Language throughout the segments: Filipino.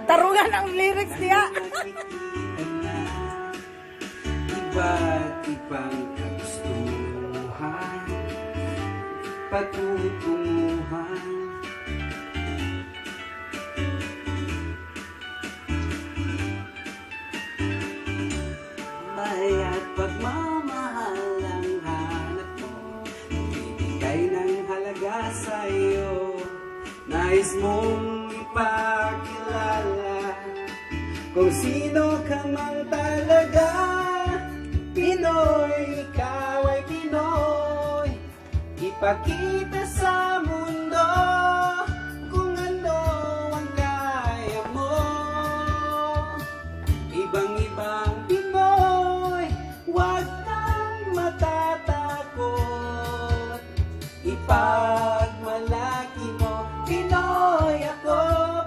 Tarungan ang lyrics niya. Iba't ibang kagustuhan, patutunguhan. Baya't pagmamahal ang hanap mo, bibigay ng halaga sa'yo. Nais mong ipakilala kung sino ka man talaga. Pinoy, ikaw ay Pinoy. Ipakita sa mundo kung ano ang kaya mo. Ibang-ibang Pinoy, huwag kang matatakot. Ipagmalaki mo, Pinoy ako,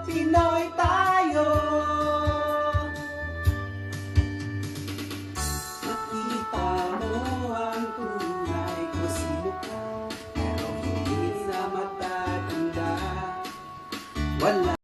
Pinoy tayo. Nakita mo ang tunay ko sino ka, pero hindi na matatanda. Wala